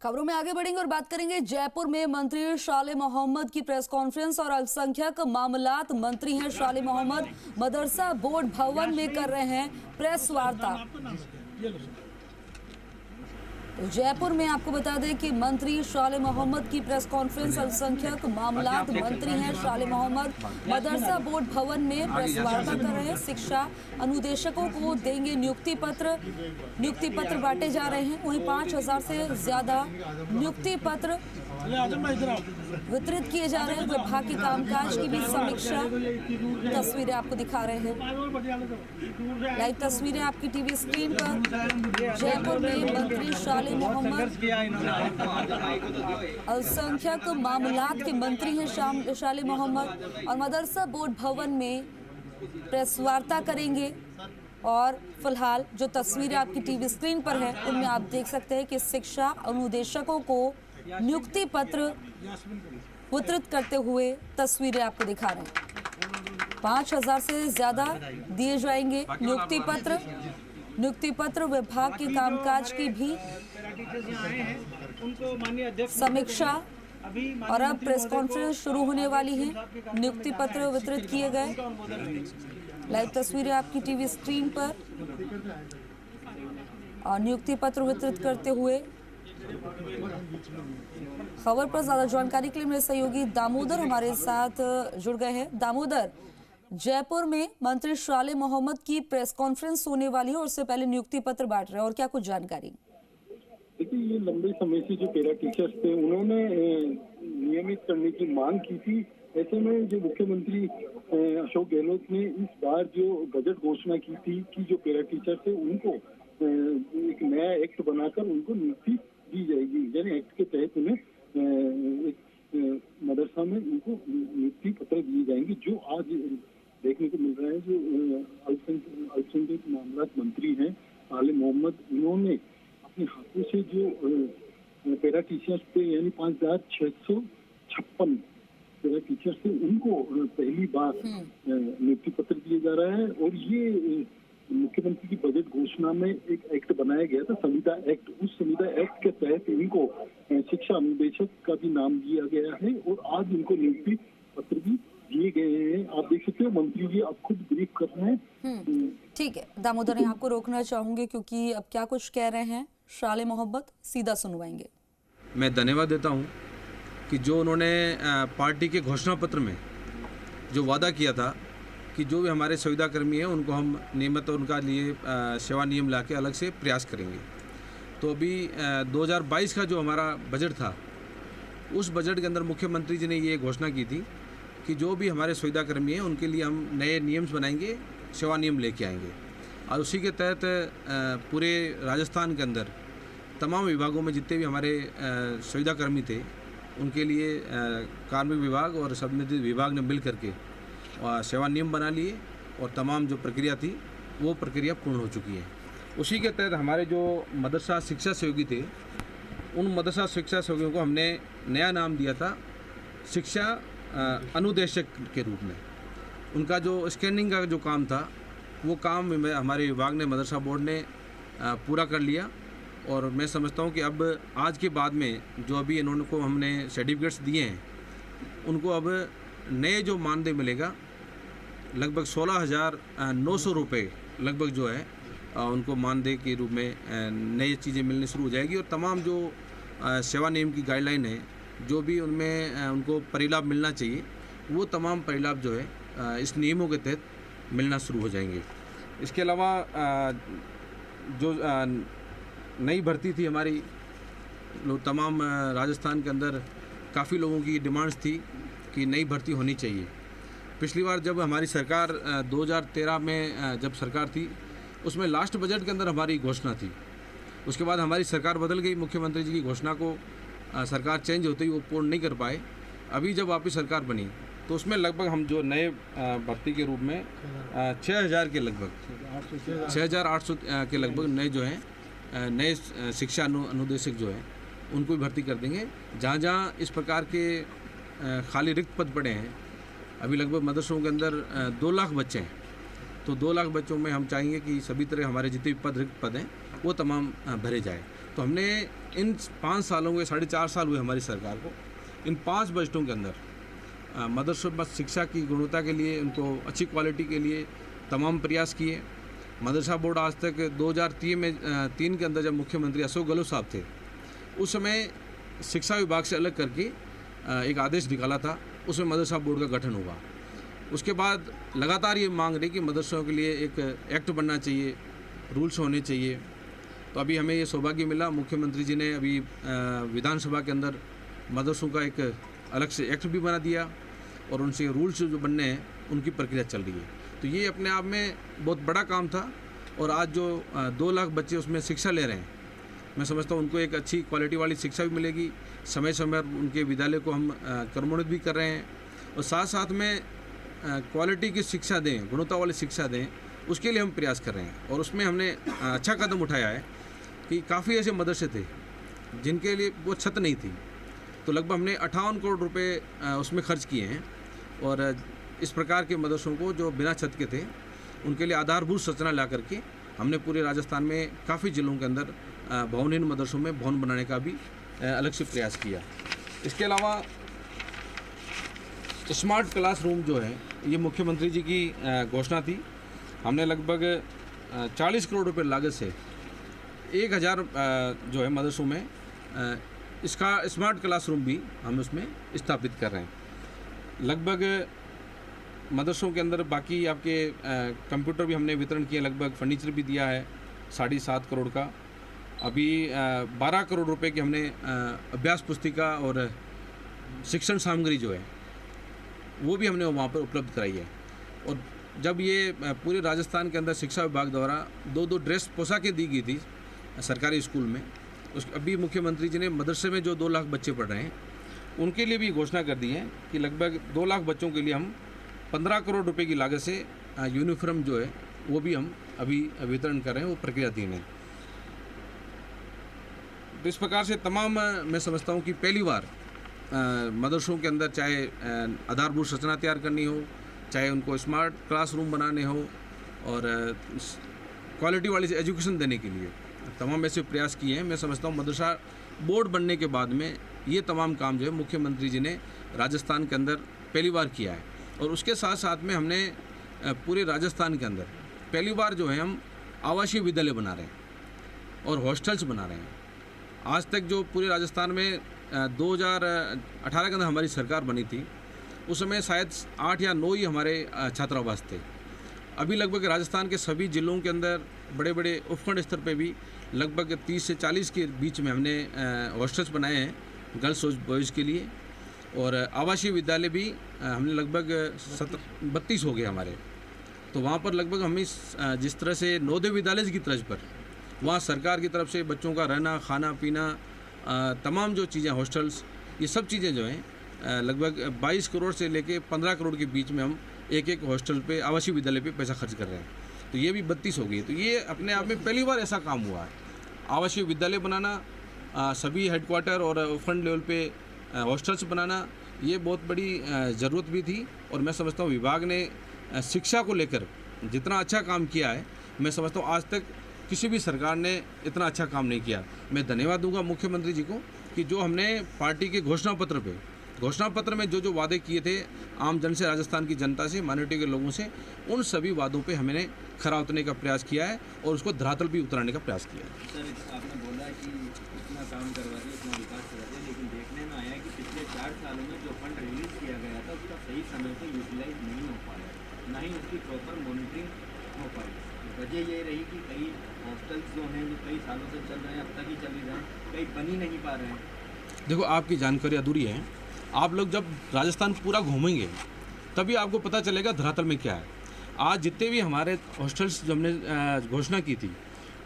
खबरों में आगे बढ़ेंगे और बात करेंगे जयपुर में मंत्री शाले मोहम्मद की प्रेस कॉन्फ्रेंस। और अल्पसंख्यक मामलात मंत्री हैं शाले मोहम्मद मदरसा बोर्ड भवन में कर रहे हैं प्रेस वार्ता। तो जयपुर में आपको बता दें कि मंत्री शाले मोहम्मद की प्रेस कॉन्फ्रेंस। अल्पसंख्यक मामलात मंत्री हैं शाले मोहम्मद मदरसा बोर्ड भवन में प्रेस वार्ता कर रहे हैं। शिक्षा अनुदेशकों को देंगे नियुक्ति पत्र बांटे जा रहे हैं। वहीं 5000 से ज्यादा नियुक्ति पत्र वितरित किए जा रहे हैं। विभाग के कामकाज की भी समीक्षा तस्वीरें आपको दिखा रहे हैं। लाइव तस्वीरें आपकी टीवी स्क्रीन पर। जयपुर में मंत्री शाले मोहम्मद अल्पसंख्यक मामलात के मंत्री हैं शाले मोहम्मद और मदरसा बोर्ड भवन में प्रेस वार्ता करेंगे। और फिलहाल जो तस्वीरें आपकी टीवी स्क्रीन पर है उनमें आप देख सकते हैं कि शिक्षा अनुदेशकों को नियुक्ति पत्र वितरित करते हुए तस्वीरें आपको दिखा रहे हैं। 5000 से ज्यादा दिए जाएंगे नियुक्ति पत्र। विभाग के कामकाज की भी समीक्षा। और अब प्रेस कॉन्फ्रेंस शुरू होने वाली है। नियुक्ति पत्र वितरित किए गए। लाइव तस्वीरें आपकी टीवी स्क्रीन पर। और नियुक्ति पत्र वितरित करते हुए खबर पर ज्यादा जानकारी के लिए मेरे सहयोगी दामोदर हमारे साथ जुड़ गए हैं। दामोदर, जयपुर में मंत्री शाले मोहम्मद की प्रेस कॉन्फ्रेंस होने वाली है और उससे पहले नियुक्ति पत्र बांट रहे हैं, और क्या कुछ जानकारी? देखिए, ये लंबे समय से जो पैरा टीचर्स थे उन्होंने नियमित करने की मांग की थी। ऐसे में जो मुख्यमंत्री अशोक गहलोत ने इस बार जो बजट घोषणा की थी कि जो पैरा टीचर्स थे उनको एक नया एक्ट बनाकर उनको नियुक्ति दी जाएगी, यानी एक्ट के तहत उन्हें एक मदरसा में उनको नियुक्ति पत्र दिए जाएंगे। जो आज देखने को मिल रहा है, जो अल्पसंख्यक मामलात मंत्री हैं शाले मोहम्मद, उन्होंने अपने हाथों से जो पैरा टीचर्स थे यानी 5656 पैरा टीचर्स थे उनको पहली बार नियुक्ति पत्र दिए जा रहा है। और ये मुख्यमंत्री की बजट घोषणा में एक एक्ट बनाया गया था, संविदा एक्ट। उस संविदा एक्ट के तहत इनको शिक्षा अनुदेशक का भी नाम दिया गया है और आज इनको नियुक्ति पत्र भी दिए गए हैं। आप देख सकते हो मंत्री जी अब खुद ब्रीफ कर रहे हैं। ठीक है दामोदर, यहाँ आपको रोकना चाहूंगे क्योंकि अब क्या कुछ कह रहे हैं शाले मोहम्मद, सीधा सुनवाएंगे। मैं धन्यवाद देता हूँ कि जो उन्होंने पार्टी के घोषणा पत्र में जो वादा किया था कि जो भी हमारे संविदा कर्मी हैं उनको हम नियमित उनका लिए सेवा नियम लाके अलग से प्रयास करेंगे। तो अभी 2022 का जो हमारा बजट था, उस बजट के अंदर मुख्यमंत्री जी ने ये घोषणा की थी कि जो भी हमारे संविदा कर्मी हैं उनके लिए हम नए नियम बनाएंगे, सेवा नियम लेके आएंगे। और उसी के तहत पूरे राजस्थान के अंदर तमाम विभागों में जितने भी हमारे संविदा कर्मी थे उनके लिए कार्मिक विभाग और संबंधित विभाग ने मिल करके सेवा नियम बना लिए और तमाम जो प्रक्रिया थी वो प्रक्रिया पूर्ण हो चुकी है। उसी के तहत हमारे जो मदरसा शिक्षा सहयोगी थे, उन मदरसा शिक्षा सहयोगियों को हमने नया नाम दिया था शिक्षा अनुदेशक के रूप में। उनका जो स्कैनिंग का जो काम था वो काम हमारे विभाग ने, मदरसा बोर्ड ने पूरा कर लिया। और मैं समझता हूँ कि अब आज के बाद में जो अभी इन्होंने को हमने सर्टिफिकेट्स दिए हैं उनको अब नए जो मानदेय मिलेगा लगभग 16,900 रुपये लगभग जो है उनको मानदेय के रूप में नई चीज़ें मिलनी शुरू हो जाएगी। और तमाम जो सेवा नियम की गाइडलाइन है, जो भी उनमें उनको परिलाभ मिलना चाहिए, वो तमाम परिलाभ जो है इस नियमों के तहत मिलना शुरू हो जाएंगे। इसके अलावा जो नई भर्ती थी हमारी, तमाम राजस्थान के अंदर काफ़ी लोगों की डिमांड्स थी कि नई भर्ती होनी चाहिए। पिछली बार जब हमारी सरकार 2013 में जब सरकार थी, उसमें लास्ट बजट के अंदर हमारी घोषणा थी। उसके बाद हमारी सरकार बदल गई, मुख्यमंत्री जी की घोषणा को सरकार चेंज होते ही वो पूर्ण नहीं कर पाए। अभी जब वापस सरकार बनी तो उसमें लगभग हम जो नए भर्ती के रूप में 6000 के लगभग 6800 के लगभग नए जो हैं नए शिक्षा अनुदेशक जो हैं उनको भी भर्ती कर देंगे। जहाँ जहाँ इस प्रकार के खाली रिक्त पद पड़े हैं, अभी लगभग मदरसों के अंदर 2 लाख बच्चे हैं, तो 2 लाख बच्चों में हम चाहेंगे कि सभी तरह हमारे जितने भी रिक्त पद हैं वो तमाम भरे जाए। तो हमने इन 5 सालों के 4.5 साल हुए हमारी सरकार को, इन 5 बजटों के अंदर मदरसों में शिक्षा की गुणवत्ता के लिए, उनको अच्छी क्वालिटी के लिए तमाम प्रयास किए। मदरसा बोर्ड आज तक 2003 के अंदर जब मुख्यमंत्री अशोक गहलोत साहब थे, उस समय शिक्षा विभाग से अलग करके एक आदेश निकाला था, उसमें मदरसा बोर्ड का गठन हुआ। उसके बाद लगातार ये मांग रही कि मदरसों के लिए एक एक्ट बनना चाहिए, रूल्स होने चाहिए। तो अभी हमें ये सौभाग्य मिला, मुख्यमंत्री जी ने अभी विधानसभा के अंदर मदरसों का एक अलग से एक्ट भी बना दिया और उनसे रूल्स जो बनने हैं उनकी प्रक्रिया चल रही है। तो ये अपने आप में बहुत बड़ा काम था और आज जो 2 लाख बच्चे उसमें शिक्षा ले रहे हैं, मैं समझता हूँ उनको एक अच्छी क्वालिटी वाली शिक्षा भी मिलेगी। समय समय पर उनके विद्यालय को हम क्रमोन्नत भी कर रहे हैं और साथ साथ में क्वालिटी की शिक्षा दें, गुणवत्ता वाली शिक्षा दें, उसके लिए हम प्रयास कर रहे हैं। और उसमें हमने अच्छा कदम उठाया है कि काफ़ी ऐसे मदरसे थे जिनके लिए वो छत नहीं थी, तो लगभग हमने 58 करोड़ रुपए उसमें खर्च किए हैं। और इस प्रकार के मदरसों को जो बिना छत के थे उनके लिए आधारभूत संरचना ला करके हमने पूरे राजस्थान में काफ़ी जिलों के अंदर भवनहीन मदरसों में भवन बनाने का भी अलग से प्रयास किया। इसके अलावा स्मार्ट क्लासरूम जो है, ये मुख्यमंत्री जी की घोषणा थी। हमने लगभग 40 करोड़ रुपए लागत से 1000 जो है मदरसों में इसका स्मार्ट क्लासरूम भी हम उसमें स्थापित कर रहे हैं। लगभग मदरसों के अंदर बाकी आपके कंप्यूटर भी हमने वितरण किए, लगभग फर्नीचर भी दिया है 7.5 करोड़ का। अभी 12 करोड़ रुपए की हमने अभ्यास पुस्तिका और शिक्षण सामग्री जो है वो भी हमने वहाँ पर उपलब्ध कराई है। और जब ये पूरे राजस्थान के अंदर शिक्षा विभाग द्वारा 2 ड्रेस पोशाकें दी गई थी सरकारी स्कूल में, अभी मुख्यमंत्री जी ने मदरसे में जो 2 लाख बच्चे पढ़ रहे हैं उनके लिए भी घोषणा कर दी है कि लगभग 2 लाख बच्चों के लिए हम 15 करोड़ रुपए की लागत से यूनिफॉर्म जो है वो भी हम अभी वितरण कर रहे हैं, वो प्रक्रियाधीन है। तो इस प्रकार से तमाम मैं समझता हूँ कि पहली बार मदरसों के अंदर चाहे आधारभूत संरचना तैयार करनी हो, चाहे उनको स्मार्ट क्लासरूम बनाने हो और क्वालिटी वाली एजुकेशन देने के लिए तमाम ऐसे प्रयास किए हैं। मैं समझता हूँ मदरसा बोर्ड बनने के बाद में ये तमाम काम जो है मुख्यमंत्री जी ने राजस्थान के अंदर पहली बार किया है। और उसके साथ साथ में हमने पूरे राजस्थान के अंदर पहली बार जो है हम आवासीय विद्यालय बना रहे हैं और हॉस्टल्स बना रहे हैं। आज तक जो पूरे राजस्थान में 2018 के अंदर हमारी सरकार बनी थी, उस समय शायद 8 या 9 ही हमारे छात्रावास थे। अभी लगभग राजस्थान के सभी जिलों के अंदर बड़े बड़े उपखंड स्तर पे भी लगभग 30 से 40 के बीच में हमने हॉस्टल्स बनाए हैं गर्ल्स और बॉयज़ के लिए। और आवासीय विद्यालय भी हमने लगभग 32 हो गए हमारे। तो वहाँ पर लगभग हम जिस तरह से नवोदय विद्यालय की तर्ज पर वहाँ सरकार की तरफ से बच्चों का रहना, खाना पीना, तमाम जो चीज़ें, हॉस्टल्स, ये सब चीज़ें जो हैं लगभग 22 करोड़ से लेके 15 करोड़ के बीच में हम एक हॉस्टल पे, आवासीय विद्यालय पे पैसा खर्च कर रहे हैं। तो ये भी 32 हो गई। तो ये अपने आप में पहली बार ऐसा काम हुआ है, आवासीय विद्यालय बनाना, सभी हेडक्वार्टर और उपखंड लेवल पे हॉस्टल्स बनाना, ये बहुत बड़ी ज़रूरत भी थी। और मैं समझता हूँ विभाग ने शिक्षा को लेकर जितना अच्छा काम किया है, मैं समझता हूँ आज तक किसी भी सरकार ने इतना अच्छा काम नहीं किया। मैं धन्यवाद दूंगा मुख्यमंत्री जी को कि जो हमने पार्टी के घोषणा पत्र में जो वादे किए थे आम जन से, राजस्थान की जनता से, माइनॉरिटी के लोगों से, उन सभी वादों पे हमने खरा उतरने का प्रयास किया है और उसको धरातल भी उतरने का प्रयास किया है। सर, आपने बोला कि इतना काम करवा दिया, इतना विकास करवा दिया, लेकिन देखने में आया कि पिछले 4 सालों में जो फंड रिलीज किया गया था उसका सही समय पर यूटिलाइज नहीं हो पाया, ना ही उसकी प्रॉपर मॉनिटरिंग हो पाई। वजह ये रही कि कई हॉस्टल्स जो हैं जो कई सालों से चल रहे हैं, अब तक ही चल रहे हैं, कई बन ही नहीं पा रहे हैं। देखो, आपकी जानकारी अधूरी है। आप लोग जब राजस्थान पूरा घूमेंगे तभी आपको पता चलेगा धरातल में क्या है। आज जितने भी हमारे हॉस्टल्स जो हमने घोषणा की थी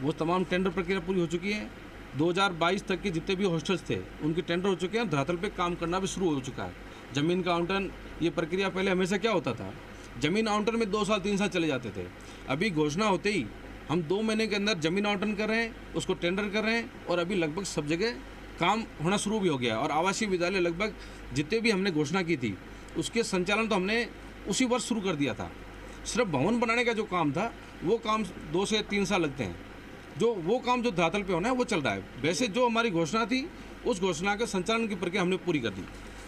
वो तमाम टेंडर प्रक्रिया पूरी हो चुकी है। 2022 तक के जितने भी हॉस्टल्स थे उनके टेंडर हो चुके हैं, धरातल पे काम करना भी शुरू हो चुका है। ज़मीन का आवंटन, ये प्रक्रिया पहले हमेशा क्या होता था, ज़मीन आवंटन में 2 साल 3 साल चले जाते थे। अभी घोषणा होते ही हम 2 महीने के अंदर ज़मीन आवंटन कर रहे हैं, उसको टेंडर कर रहे हैं और अभी लगभग सब जगह काम होना शुरू भी हो गया। और आवासीय विद्यालय लगभग जितने भी हमने घोषणा की थी उसके संचालन तो हमने उसी वर्ष शुरू कर दिया था। सिर्फ भवन बनाने का जो काम था वो काम 2 से 3 साल लगते हैं। जो वो काम जो धरातल पे होना है वो चल रहा है। वैसे जो हमारी घोषणा थी उस घोषणा के संचालन की प्रक्रिया हमने पूरी कर दी।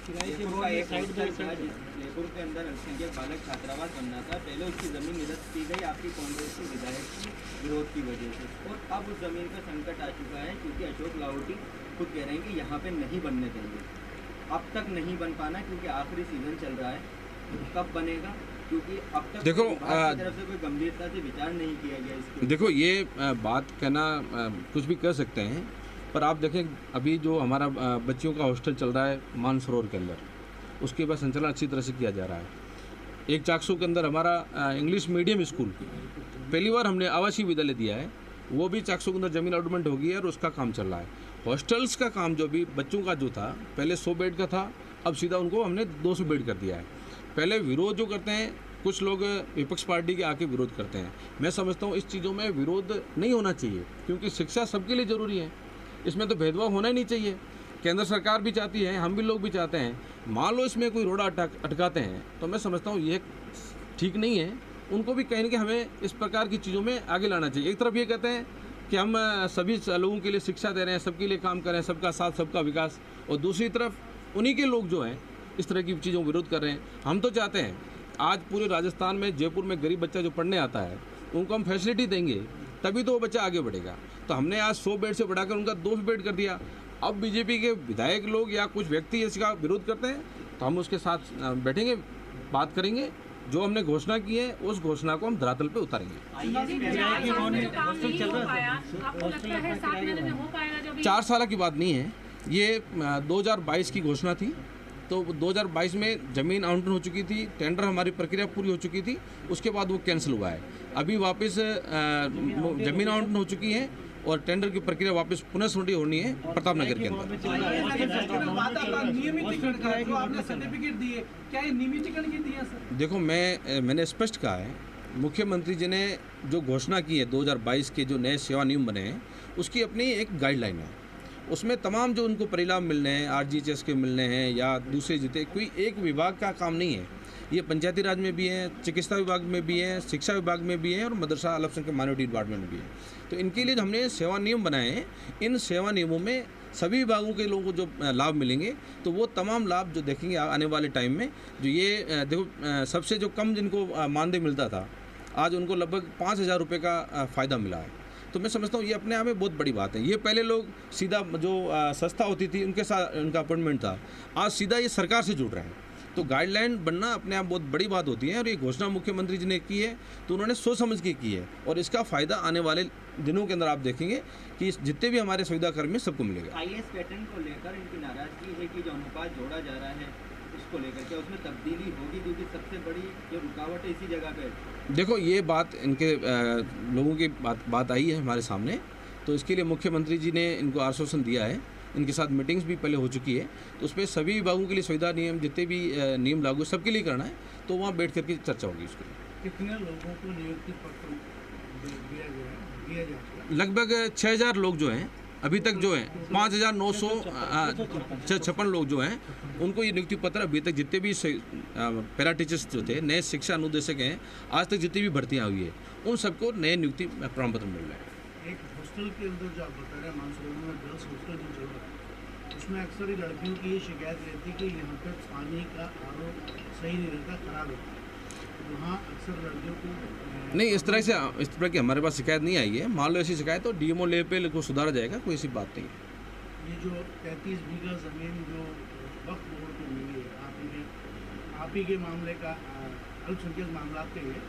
जयपुर का एक रास्ता था, जयपुर के अंदर अल्पसंख्यक बालक छात्रावास बनना था, पहले उसकी ज़मीन निरस्त की गई आपकी कांग्रेस के विधायक की विरोध की वजह से, और अब उस ज़मीन का संकट आ चुका है क्योंकि अशोक लाहोटी खुद कह रहे हैं कि यहाँ पे नहीं बनने देंगे। अब तक नहीं बन पाना क्योंकि आखिरी सीजन चल रहा है, कब बनेगा? क्योंकि अब तक देखो विभाग की तरफ से कोई गंभीरता से विचार नहीं किया गया इसके। देखो ये बात कहना कुछ भी कह सकते हैं, पर आप देखें अभी जो हमारा बच्चियों का हॉस्टल चल रहा है मानसरोवर के अंदर, उसके बाद संचालन अच्छी तरह से किया जा रहा है। एक चाकसू के अंदर हमारा इंग्लिश मीडियम स्कूल पहली बार हमने आवासीय विद्यालय दिया है, वो भी चाकसू के अंदर ज़मीन अलॉटमेंट हो गई है और उसका काम चल रहा है। हॉस्टल्स का काम जो भी बच्चों का जो था पहले 100 बेड का था, अब सीधा उनको हमने 200 बेड कर दिया है। पहले विरोध जो करते हैं कुछ लोग विपक्ष पार्टी के आके विरोध करते हैं, मैं समझता हूँ इस चीज़ों में विरोध नहीं होना चाहिए क्योंकि शिक्षा सबके लिए ज़रूरी है, इसमें तो भेदभाव होना ही नहीं चाहिए। केंद्र सरकार भी चाहती है, हम भी लोग भी चाहते हैं। मान लो इसमें कोई रोड़ा अटकाते हैं तो मैं समझता हूँ ये ठीक नहीं है, उनको भी कहीं ना कहीं हमें इस प्रकार की चीज़ों में आगे लाना चाहिए। एक तरफ ये कहते हैं कि हम सभी लोगों के लिए शिक्षा दे रहे हैं, सबके लिए काम कर रहे हैं, सबका साथ सबका विकास, और दूसरी तरफ उन्हीं के लोग जो हैं इस तरह की चीज़ों का विरोध कर रहे हैं। हम तो चाहते हैं आज पूरे राजस्थान में जयपुर में गरीब बच्चा जो पढ़ने आता है उनको हम फैसिलिटी देंगे तभी तो वो बच्चा आगे बढ़ेगा। तो हमने आज 100 बेड से बढ़ाकर उनका 200 बेड कर दिया। अब बीजेपी के विधायक लोग या कुछ व्यक्ति इसका विरोध करते हैं तो हम उसके साथ बैठेंगे, बात करेंगे, जो हमने घोषणा की है उस घोषणा को हम धरातल पे उतारेंगे। 4 साल की बात नहीं है, ये 2022 की घोषणा थी, तो 2022 में ज़मीन आवंटन हो चुकी थी, टेंडर हमारी प्रक्रिया पूरी हो चुकी थी, उसके बाद वो कैंसिल हुआ है। अभी वापस ज़मीन आवंटन हो चुकी है और टेंडर की प्रक्रिया वापस पुनः शुरू होनी है प्रताप नगर के अंदर। देखो मैंने स्पष्ट कहा है, मुख्यमंत्री जी ने जो घोषणा की है 2022 के जो नए सेवा नियम बने हैं उसकी अपनी एक गाइडलाइन है, उसमें तमाम जो उनको परिणाम मिलने हैं RGHS के मिलने हैं या दूसरे जितने, कोई एक विभाग का काम नहीं है, ये पंचायती राज में भी है, चिकित्सा विभाग में भी है, शिक्षा विभाग में भी है और मदरसा अल्पसंख्यक माइनॉरिटी डिपार्टमेंट में भी है। तो इनके लिए हमने सेवा नियम बनाए हैं, इन सेवा नियमों में सभी विभागों के लोगों को जो लाभ मिलेंगे तो वो तमाम लाभ जो देखेंगे आने वाले टाइम में। जो ये देखो सबसे जो कम जिनको मानदेय मिलता था आज उनको लगभग 5,000 रुपये का फ़ायदा मिला है, तो मैं समझता हूँ ये अपने आप में बहुत बड़ी बात है। ये पहले लोग सीधा जो संस्था होती थी उनके साथ उनका अपॉइंटमेंट था, आज सीधा ये सरकार से जुड़ रहे हैं, तो गाइडलाइन बनना अपने आप बहुत बड़ी बात होती है। और ये घोषणा मुख्यमंत्री जी ने की है तो उन्होंने सोच समझ के की है और इसका फ़ायदा आने वाले दिनों के अंदर आप देखेंगे कि जितने भी हमारे सुविधाकर्मी सबको मिलेगा। IAS पैटर्न को लेकर इनकी नाराजगी है कि जो अनुपात जोड़ा जा रहा है उसको लेकर क्या उसमें तब्दीली होगी, क्योंकि सबसे बड़ी जो रुकावट है इसी जगह पे। देखो ये बात इनके लोगों की बात आई है हमारे सामने, तो इसके लिए मुख्यमंत्री जी ने इनको आश्वासन दिया है, इनके साथ मीटिंग्स भी पहले हो चुकी है, तो उस पर सभी विभागों के लिए सुविधा नियम जितने भी नियम लागू सबके लिए करना है, तो वहाँ बैठ करके चर्चा होगी उसके लिए। कितने लोगों को नियुक्ति पत्र दिया जाएगा? लगभग 6,000 लोग जो हैं अभी तक जो हैं 5,956 लोग जो हैं उनको ये नियुक्ति पत्र अभी तक जितने भी पैरा टीचर्स जो थे नए शिक्षा अनुदेशक हैं आज तक जितनी भी भर्तियाँ हुई है उन सबको नए नियुक्ति प्रमाण पत्र मिल रहे हैं। एक हॉस्टल के अंदर जो आप बता रहे हैं मानसरोवर में गर्ल्स हॉस्टल जो चल रहा है उसमें अक्सर ही लड़कियों की ये शिकायत रहती है कि यहाँ पर पानी का RO सही नहीं रहता, खराब होता है, वहाँ अक्सर लड़कियों को नहीं इस तरह की हमारे पास शिकायत नहीं आई है। मान लो ऐसी शिकायत तो DMO लेवल पे को सुधारा जाएगा, कोई ऐसी बात नहीं है। ये जो 33 बीघा ज़मीन जो वक्फ बोर्ड को मिली है आप ही के मामले का अल्पसंख्यक मामला के लिए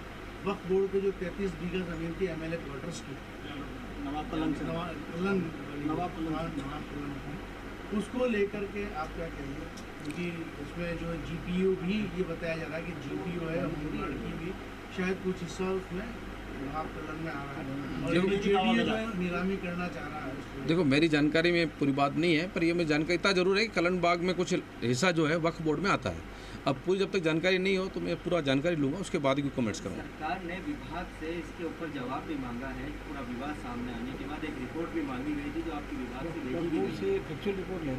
वक्फ बोर्ड के जो 33 बीघा ज़मीन थी MLA क्वार्टर्स की उसको लेकर के आप क्या कहेंगे? क्योंकि उसमें जो GPU भी ये बताया जा रहा है कि GPU है होमगार्ड की भी शायद कुछ हिस्सा उसमें नवाब कलन में आ रहा है और JDU जो है नीलामी करना चाह रहा है। देखो मेरी जानकारी में पूरी बात नहीं है, पर ये मैं जानकारी इतना जरूर है कि कलन बाग में कुछ हिस्सा जो है वक्फ बोर्ड में आता है। अब पूरी जब तक जानकारी नहीं हो तो मैं पूरा जानकारी लूँगा, उसके बाद ही कमेंट्स करूँगा। सरकार ने विभाग से इसके ऊपर जवाब भी मांगा है, पूरा विवाद सामने आने के बाद एक रिपोर्ट भी मांगी गई थी जो आपके विभाग से भेजी गई है।